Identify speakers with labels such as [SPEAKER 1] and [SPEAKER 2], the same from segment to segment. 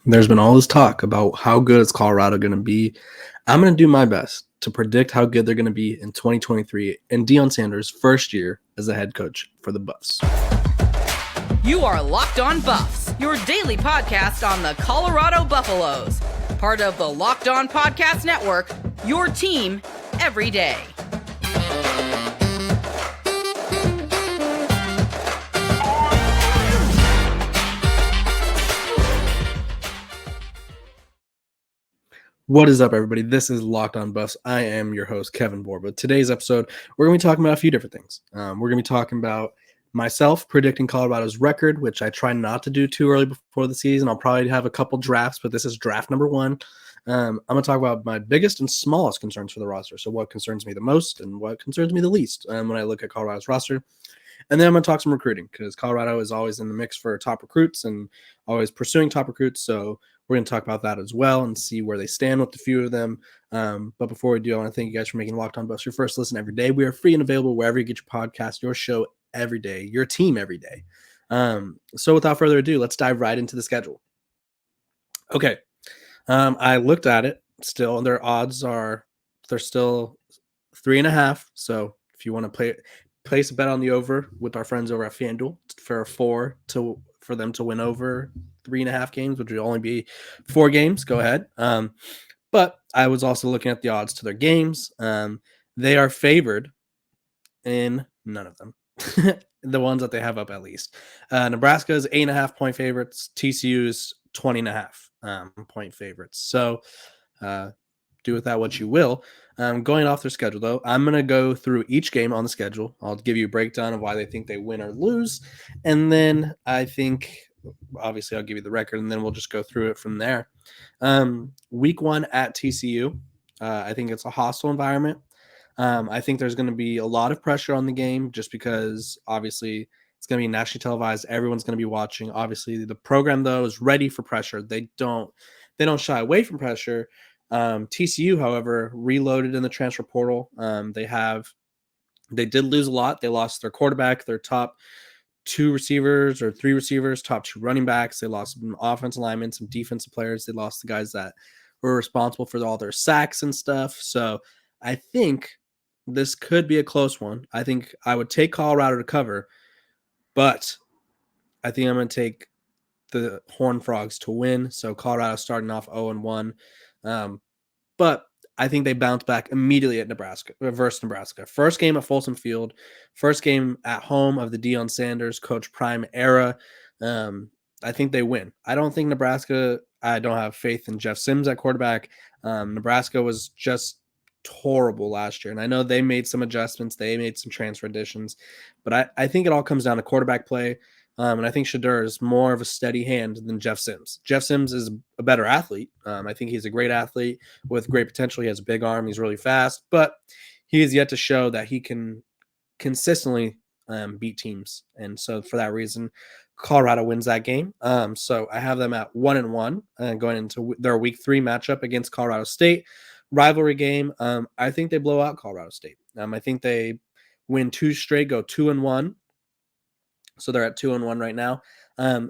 [SPEAKER 1] There's been all this talk about how good is Colorado going to be. I'm going to do my best to predict how good they're going to be in 2023 in Deion Sanders' first year as the head coach for the Buffs.
[SPEAKER 2] You are Locked On Buffs, your daily podcast on the Colorado Buffaloes. Part of the Locked On Podcast Network, your team every day.
[SPEAKER 1] What is up, everybody? This is Locked On Buffs. I am your host, Kevin Borba. Today's episode, we're going to be talking about a few different things. We're going to be talking about myself predicting Colorado's record, which I try not to do too early before the season. I'll probably have a couple drafts, but this is draft number one. I'm going to talk about my biggest and smallest concerns for the roster. So what concerns me the most and what concerns me the least when I look at Colorado's roster. And then I'm going to talk some recruiting because Colorado is always in the mix for top recruits and always pursuing top recruits. So we're going to talk about that as well and see where they stand with a few of them. But before we do, I want to thank you guys for making Locked On Buffs your first listen every day. We are free and available wherever you get your podcast, your show every day, your team every day. So without further ado, let's dive right into the schedule. Okay. I looked at it still, and their odds they're still 3.5. So if you want to place a bet on the over with our friends over at FanDuel for them to win over 3.5 games, which would only be 4 games, go ahead. But I was also looking at the odds to their games. They are favored in none of them. The ones that they have up at least. Nebraska is 8.5 point favorites. TCU is 20.5 point favorites. So do with that what you will. Going off their schedule, though, I'm going to go through each game on the schedule. I'll give you a breakdown of why they think they win or lose. And then I think, obviously, I'll give you the record, and then we'll just go through it from there. Week 1 at TCU, I think it's a hostile environment. I think there's going to be a lot of pressure on the game just because, obviously, it's going to be nationally televised. Everyone's going to be watching. Obviously, the program, though, is ready for pressure. They don't shy away from pressure. TCU, however, reloaded in the transfer portal. They did lose a lot. They lost their quarterback, their top 2 receivers or 3 receivers, top 2 running backs. They lost some offensive linemen, some defensive players. They lost the guys that were responsible for all their sacks and stuff. So I think this could be a close one. I think I would take Colorado to cover, but I think I'm going to take the Horned Frogs to win. So Colorado starting off 0-1. But I think they bounce back immediately at versus Nebraska. First game at Folsom Field, first game at home of the Deion Sanders Coach Prime era. I think they win. I don't think Nebraska. I don't have faith in Jeff Sims at quarterback. Nebraska was just horrible last year, and I know they made some adjustments. They made some transfer additions, but I think it all comes down to quarterback play. And I think Shadur is more of a steady hand than Jeff Sims. Jeff Sims is a better athlete. I think he's a great athlete with great potential. He has a big arm. He's really fast, but he has yet to show that he can consistently beat teams. And so for that reason, Colorado wins that game. So I have them at 1-1 going into their week 3 matchup against Colorado State. Rivalry game. I think they blow out Colorado State. I think they win 2 straight, go 2-1. So they're at 2-1 right now.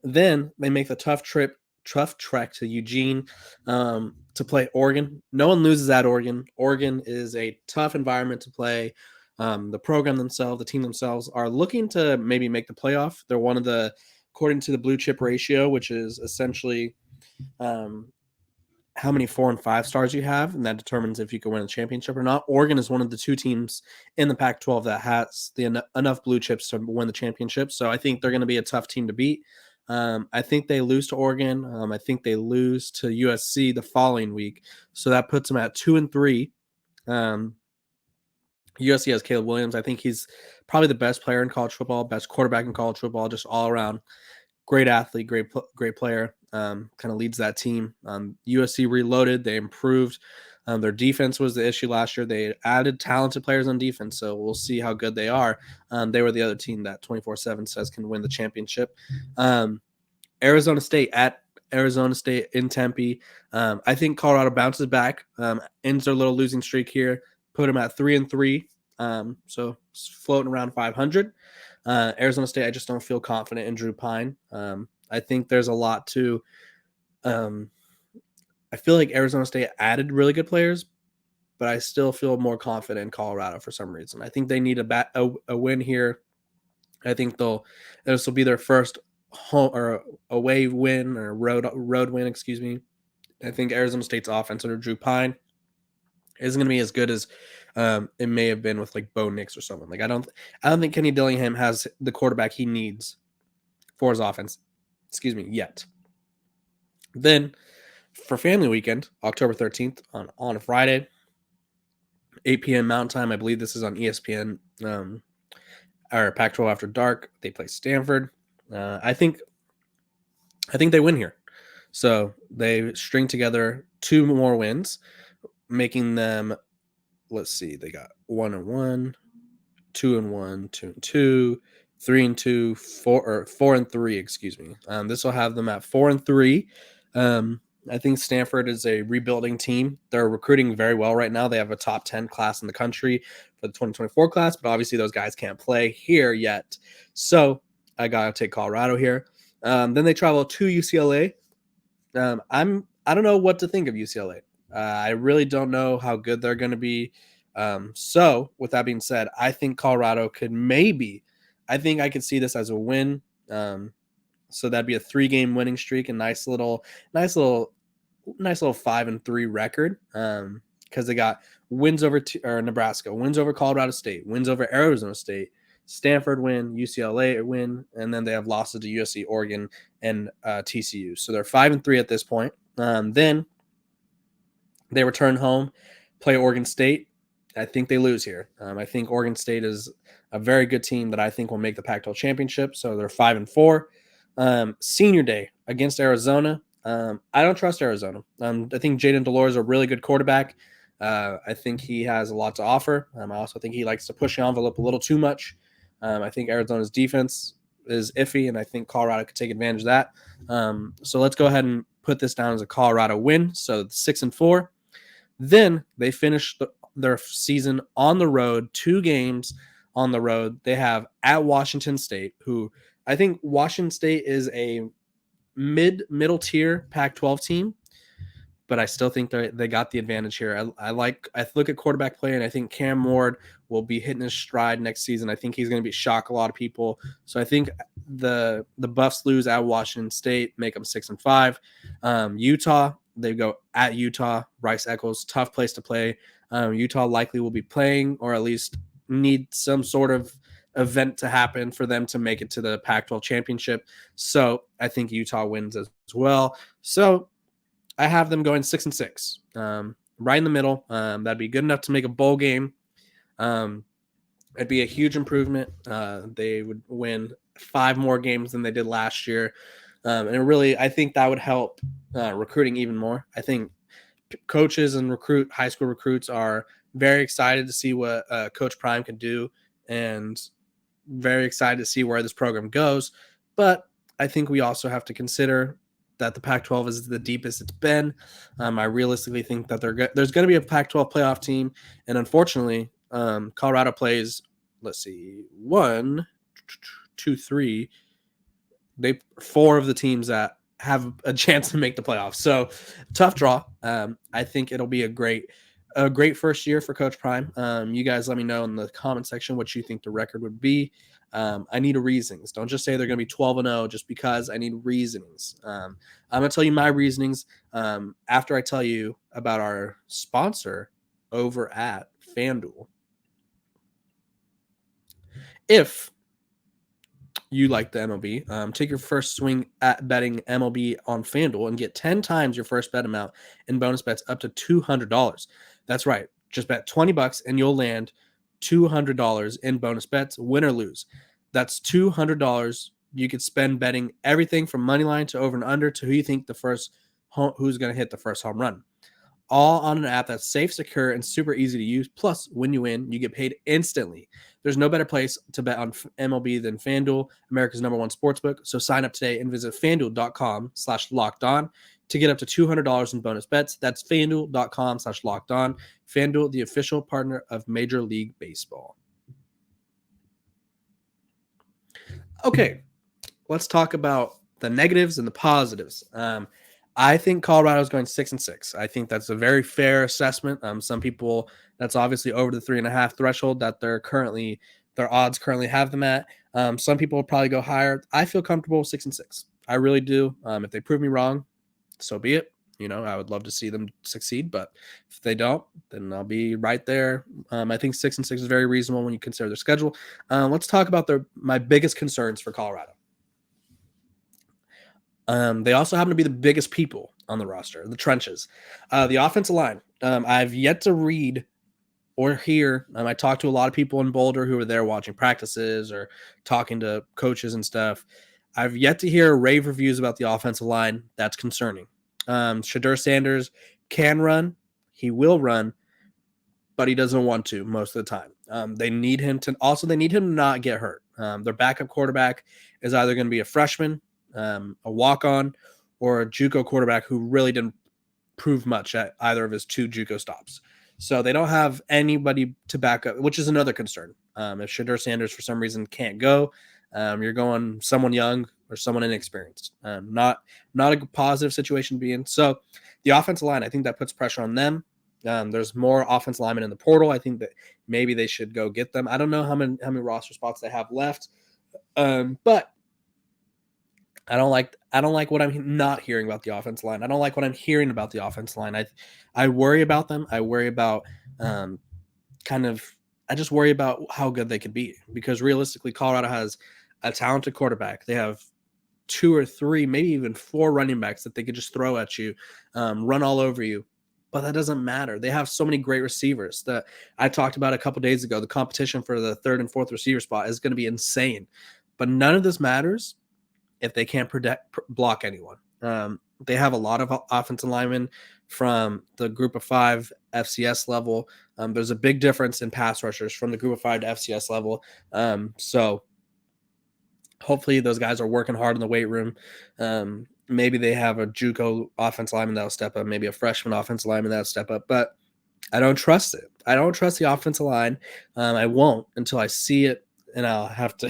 [SPEAKER 1] Then they make the tough trek to Eugene to play Oregon. No one loses at Oregon. Oregon is a tough environment to play. The program themselves, the team themselves, are looking to maybe make the playoff. They're one of the, according to the blue chip ratio, which is essentially how many 4 and 5 stars you have, and that determines if you can win a championship or not. Oregon is one of the 2 teams in the Pac-12 that has enough blue chips to win the championship. So I think they're going to be a tough team to beat. I think they lose to Oregon. I think they lose to USC the following week. So that puts them at 2-3. USC has Caleb Williams. I think he's probably the best player in college football, best quarterback in college football, just all around. Great athlete, great player, kind of leads that team. USC reloaded. They improved. Their defense was the issue last year. They added talented players on defense, so we'll see how good they are. They were the other team that 24/7 says can win the championship. Arizona State in Tempe. I think Colorado bounces back, ends their little losing streak here, put them at 3-3. So floating around 500. Arizona State, I just don't feel confident in Drew Pine. I think there's a lot to. I feel like Arizona State added really good players, but I still feel more confident in Colorado for some reason. I think they need a win here. I think this will be their first home or away win or road win. Excuse me. I think Arizona State's offense under Drew Pine isn't going to be as good as it may have been with like Bo Nix or someone. Like I don't think Kenny Dillingham has the quarterback he needs for his offense. Excuse me, yet. Then for family weekend, October 13th on a Friday, 8 p.m. Mountain Time. I believe this is on ESPN or Pac-12 After Dark. They play Stanford. I think they win here. So they string together 2 more wins, making them. Let's see. They got 1-1, 2-1, 2-2, 3-2, 4-3. Excuse me. This will have them at 4-3. I think Stanford is a rebuilding team. They're recruiting very well right now. They have a top 10 class in the country for the 2024 class, but obviously those guys can't play here yet. So I got to take Colorado here. Then they travel to UCLA. I don't know what to think of UCLA. I really don't know how good they're going to be. So with that being said, I think Colorado could I think I could see this as a win. So that'd be a 3-game winning streak, a nice little 5-3 record. Because they got wins over Nebraska, wins over Colorado State, wins over Arizona State, Stanford win, UCLA win, and then they have losses to USC, Oregon, and TCU. So they're 5-3 at this point. Then they return home, play Oregon State. I think they lose here. I think Oregon State is a very good team that I think will make the Pac-12 championship. So they're 5-4. Senior day against Arizona. I don't trust Arizona. I think Jaden Delores is a really good quarterback. I think he has a lot to offer. I also think he likes to push the envelope a little too much. I think Arizona's defense is iffy, and I think Colorado could take advantage of that. So let's go ahead and put this down as a Colorado win. So 6-4. Then they finish their season on the road, 2 games on the road. They have at Washington State, who I think Washington State is a middle tier Pac-12 team, but I still think they got the advantage here. I look at quarterback play, and I think Cam Ward will be hitting his stride next season. I think he's going to be shock a lot of people. So I think the Buffs lose at Washington State, make them 6-5. Utah, they go at Utah. Bryce Eccles, tough place to play. Utah likely will be playing, or at least need some sort of event to happen for them to make it to the Pac-12 championship. So I think Utah wins as well. So I have them going 6-6, right in the middle. That'd be good enough to make a bowl game. It'd be a huge improvement. They would win 5 more games than they did last year. And really, I think that would help recruiting even more. I think coaches and high school recruits are very excited to see what Coach Prime can do, and very excited to see where this program goes. But I think we also have to consider that the Pac-12 is the deepest it's been. I realistically think that there's going to be a Pac-12 playoff team, and unfortunately, Colorado plays. Let's see, 1, 2, 3. 4 of the teams that have a chance to make the playoffs. So tough draw. I think it'll be a great first year for Coach Prime. You guys let me know in the comment section what you think the record would be. I need reasonings. Don't just say they're going to be 12-0 just because. I need reasonings. I'm going to tell you my reasonings after I tell you about our sponsor over at FanDuel. If you like the MLB, take your first swing at betting MLB on FanDuel and get 10 times your first bet amount in bonus bets up to $200. That's right. Just bet $20 and you'll land $200 in bonus bets, win or lose. That's $200 you could spend betting everything from money line to over and under to who you think who's going to hit the first home run. All on an app that's safe, secure, and super easy to use. Plus, when you win, you get paid instantly. There's no better place to bet on MLB than FanDuel, America's #1 sportsbook. So sign up today and visit FanDuel.com/lockedon to get up to $200 in bonus bets. That's FanDuel.com/lockedon. FanDuel, the official partner of Major League Baseball. Okay, let's talk about the negatives and the positives. I think Colorado is going 6-6. I think that's a very fair assessment. Some people, that's obviously over the 3.5 threshold that their odds currently have them at. Some people will probably go higher. I feel comfortable with 6-6. I really do. If they prove me wrong, so be it. I would love to see them succeed, but if they don't, then I'll be right there. I think 6-6 is very reasonable when you consider their schedule. Let's talk about my biggest concerns for Colorado. They also happen to be the biggest people on the roster, the trenches. The offensive line. I've yet to read or hear. I talked to a lot of people in Boulder who were there watching practices or talking to coaches and stuff. I've yet to hear rave reviews about the offensive line. That's concerning. Deion Sanders can run. He will run, but he doesn't want to most of the time. They need him to not get hurt. Their backup quarterback is either going to be a freshman, a walk-on, or a JUCO quarterback who really didn't prove much at either of his 2 JUCO stops. So they don't have anybody to back up, which is another concern. If Deion Sanders for some reason can't go, you're going someone young or someone inexperienced. Not a positive situation to be in. So the offensive line, I think that puts pressure on them. There's more offensive linemen in the portal. I think that maybe they should go get them. I don't know how many roster spots they have left, but I don't like what I'm not hearing about the offensive line. I don't like what I'm hearing about the offensive line. I worry about them. I worry about I just worry about how good they could be, because realistically, Colorado has a talented quarterback. They have 2 or 3, maybe even 4 running backs that they could just throw at you, run all over you. But that doesn't matter. They have so many great receivers that I talked about a couple days ago. The competition for the 3rd and 4th receiver spot is going to be insane. But none of this matters if they can't block anyone. They have a lot of offensive linemen from the group of 5 FCS level. There's a big difference in pass rushers from the group of 5 to FCS level. So hopefully those guys are working hard in the weight room. Maybe they have a JUCO offensive lineman that'll step up, maybe a freshman offensive lineman that'll step up, but I don't trust it. I don't trust the offensive line. I won't until I see it, and I'll have to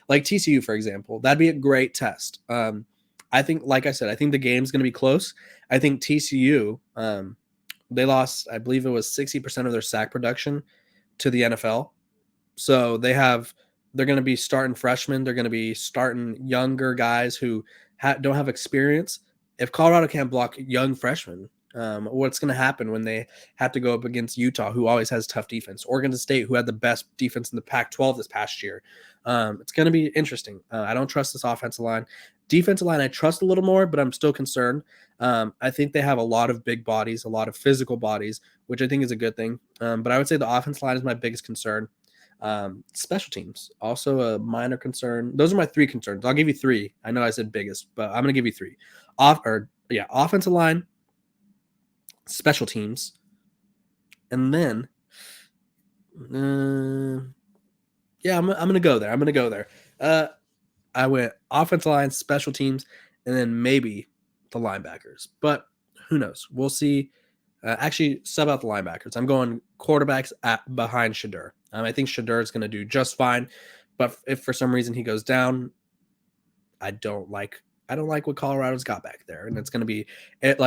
[SPEAKER 1] like TCU, for example. That'd be a great test. I think, like I said, I think the game's going to be close. I think TCU, they lost, I believe it was 60% of their sack production to the NFL. So they're going to be starting freshmen. They're going to be starting younger guys who don't have experience. If Colorado can't block young freshmen, what's going to happen when they have to go up against Utah, who always has tough defense, Oregon State, who had the best defense in the Pac-12 this past year? It's going to be interesting. I don't trust this offensive line. Defensive line, I trust a little more, but I'm still concerned. I think they have a lot of big bodies, a lot of physical bodies, which I think is a good thing. But I would say the offensive line is my biggest concern. Special teams, also a minor concern. Those are my 3 concerns. I'll give you 3. I know I said biggest, but I'm going to give you 3. Offensive line, special teams, and then I'm going to go there. I went offensive line, special teams, and then maybe the linebackers, but who knows? We'll see. Actually, sub out the linebackers. I'm going quarterbacks behind Deion. I think Deion is going to do just fine, but if for some reason he goes down, I don't like what Colorado's got back there, and it's going to be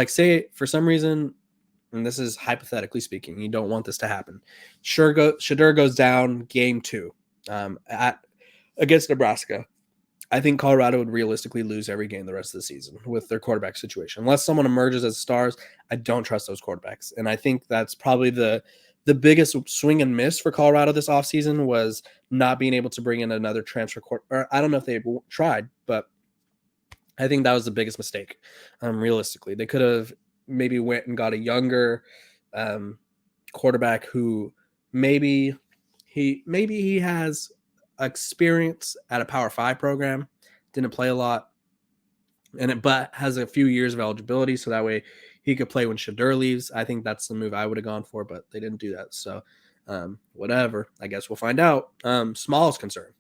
[SPEAKER 1] say for some reason, and this is hypothetically speaking, you don't want this to happen. Deion goes down game 2 against Nebraska. I think Colorado would realistically lose every game the rest of the season with their quarterback situation. Unless someone emerges as stars, I don't trust those quarterbacks. And I think that's probably the biggest swing and miss for Colorado this offseason was not being able to bring in another transfer quarterback. I don't know if they tried, but I think that was the biggest mistake. Realistically, they could have maybe went and got a younger quarterback who maybe he has experience at a Power 5 program, didn't play a lot, but has a few years of eligibility, so that way he could play when Deion leaves. I think that's the move I would have gone for, but they didn't do that. So whatever. I guess we'll find out. Smallest concern,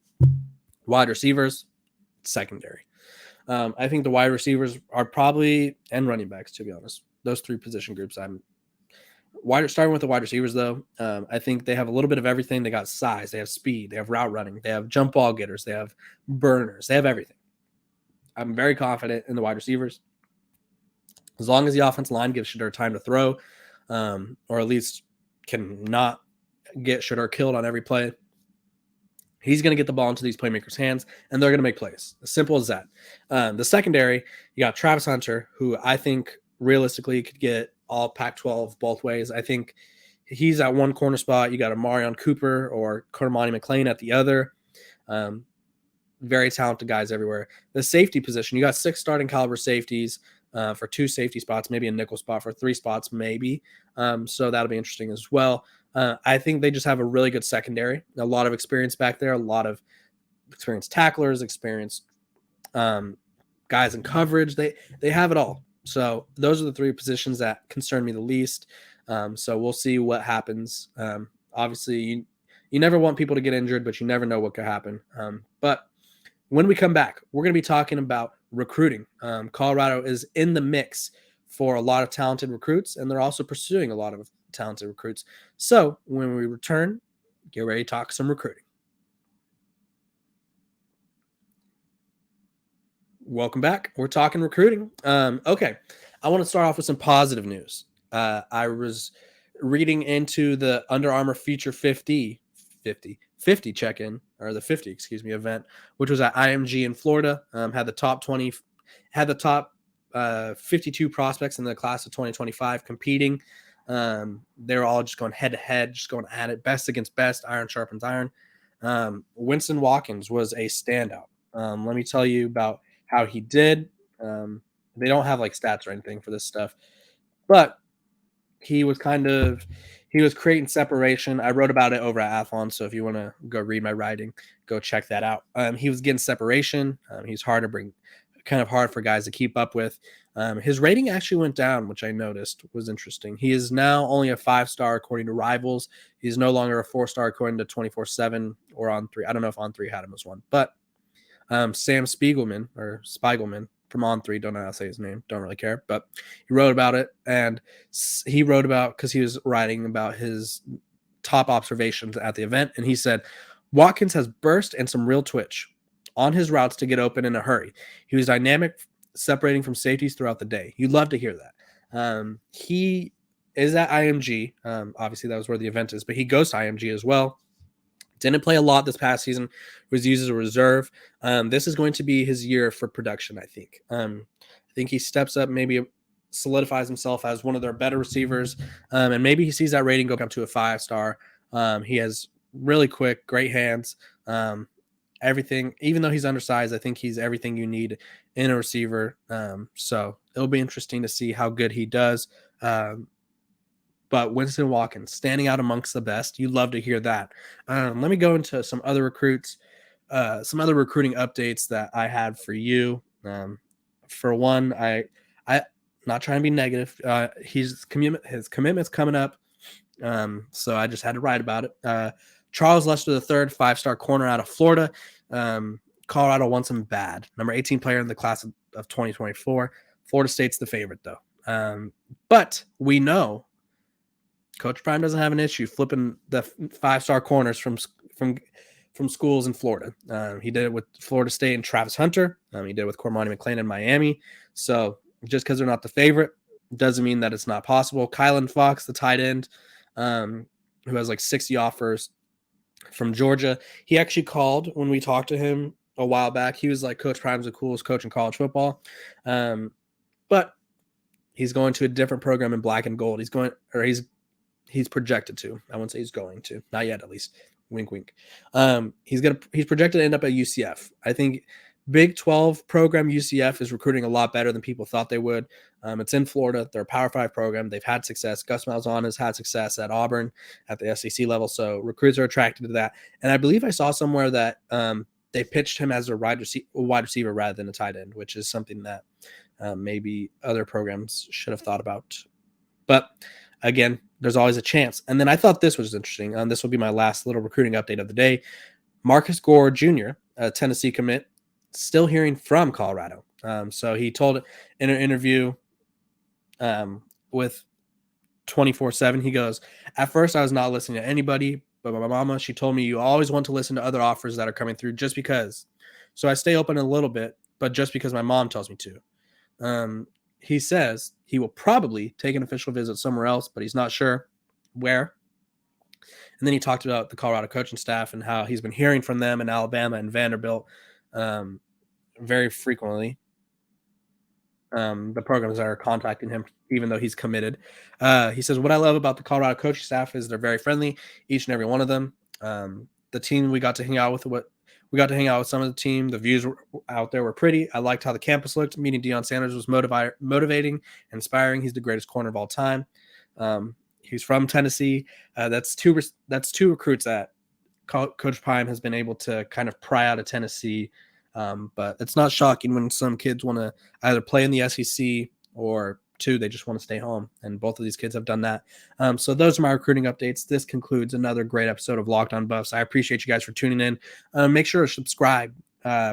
[SPEAKER 1] wide receivers, secondary. I think the wide receivers are probably, and running backs, to be honest, those 3 position groups. Starting with the wide receivers, though, I think they have a little bit of everything. They got size, they have speed, they have route running, they have jump ball getters, they have burners, they have everything. I'm very confident in the wide receivers. As long as the offensive line gives Shedeur time to throw, or at least can not get Shedeur killed on every play, he's going to get the ball into these playmakers' hands, and they're going to make plays. As simple as that. The secondary, you got Travis Hunter, who I think realistically could get all Pac-12 both ways. I think he's at one corner spot. You got a Marion Cooper or Cormani McClain at the other. Very talented guys everywhere. The safety position, you got 6 starting caliber safeties for 2 safety spots, maybe a nickel spot for 3 spots, maybe. So that'll be interesting as well. I think they just have a really good secondary, a lot of experience back there, a lot of experienced tacklers, experienced guys in coverage. They have it all. So those are the 3 positions that concern me the least. So we'll see what happens. Obviously, you never want people to get injured, but you never know what could happen. But when we come back, we're going to be talking about recruiting. Colorado is in the mix for a lot of talented recruits, and they're also pursuing a lot of talented recruits. So when we return, get ready to talk some recruiting. Welcome back. We're talking recruiting. Okay. I want to start off with some positive news. I was reading into the Under Armour Feature 50 check-in, or the 50, event, which was at IMG in Florida. Had the top 52 prospects in the class of 2025 competing. They were all just going head to head, just going at it, best against best, iron sharpens iron. Winston Watkins was a standout. Let me tell you about how he did. They don't have like stats or anything for this stuff, but he was creating separation. I wrote about it over at Athlon, so if you want to go read my writing, go check that out. He was getting separation. He's hard to bring, kind of hard for guys to keep up with. His rating actually went down, which I noticed was interesting. He is now only a 5-star according to Rivals. He's no longer a 4-star according to 24/7 or On3. I don't know if On3 had him as one, but Sam Spiegelman from On3, don't know how to say his name, don't really care, but he wrote about it, and he wrote about, because he was writing about his top observations at the event, and he said, Watkins has burst and some real twitch on his routes to get open in a hurry. He was dynamic, separating from safeties throughout the day. You'd love to hear that. He is at IMG. Obviously, that was where the event is, but he goes to IMG as well. Didn't play a lot this past season, was used as a reserve. This is going to be his year for production, I think. I think he steps up, maybe solidifies himself as one of their better receivers, and maybe he sees that rating go up to a 5-star. He has really quick, great hands, everything. Even though he's undersized, I think he's everything you need in a receiver. So it'll be interesting to see how good he does. But Winston Watkins, standing out amongst the best. You love to hear that. Let me go into some other recruits, some other recruiting updates that I had for you. For one, I not trying to be negative. His commitment's coming up. So I just had to write about it. Charles Lester III, 5-star corner out of Florida. Colorado wants him bad. Number 18 player in the class of 2024. Florida State's the favorite, though. But we know Coach Prime doesn't have an issue flipping the 5-star corners from schools in Florida. He did it with Florida State and Travis Hunter. He did it with Cormani McClain in Miami. So just because they're not the favorite doesn't mean that it's not possible. Kylan Fox, the tight end, who has like 60 offers from Georgia. He actually called when we talked to him a while back. He was like, Coach Prime's the coolest coach in college football. But he's going to a different program in black and gold. He's projected to. I wouldn't say he's going to. Not yet, at least. Wink, wink. He's projected to end up at UCF. I think Big 12 program UCF is recruiting a lot better than people thought they would. It's in Florida. They're a Power 5 program. They've had success. Gus Malzahn has had success at Auburn at the SEC level, so recruits are attracted to that. And I believe I saw somewhere that they pitched him as a wide receiver rather than a tight end, which is something that maybe other programs should have thought about. But again, there's always a chance. And then I thought this was interesting. This will be my last little recruiting update of the day. Marcus Gore Jr., a Tennessee commit, still hearing from Colorado. So he told in an interview with 24/7, he goes, at first I was not listening to anybody, but my mama, she told me you always want to listen to other offers that are coming through just because. So I stay open a little bit, but just because my mom tells me to. He says he will probably take an official visit somewhere else, but he's not sure where. And then he talked about the Colorado coaching staff and how he's been hearing from them in Alabama and Vanderbilt very frequently. The programs that are contacting him, even though he's committed. He says, what I love about the Colorado coaching staff is they're very friendly, each and every one of them. The team we got to hang out with, some of the team. The views out there were pretty. I liked how the campus looked. Meeting Deion Sanders was motivating, inspiring. He's the greatest corner of all time. He's from Tennessee. That's two recruits that Coach Prime has been able to kind of pry out of Tennessee. But it's not shocking when some kids want to either play in the SEC or they just want to stay home. And both of these kids have done that. So those are my recruiting updates. This concludes another great episode of Locked On Buffs. I appreciate you guys for tuning in. Make sure to subscribe.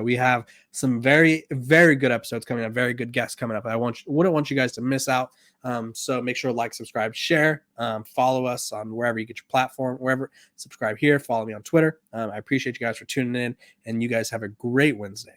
[SPEAKER 1] We have some very, very good episodes coming up, very good guests coming up. I wouldn't want you guys to miss out. So make sure to like, subscribe, share, follow us on wherever you get your platform, wherever. Subscribe here, follow me on Twitter. I appreciate you guys for tuning in, and you guys have a great Wednesday.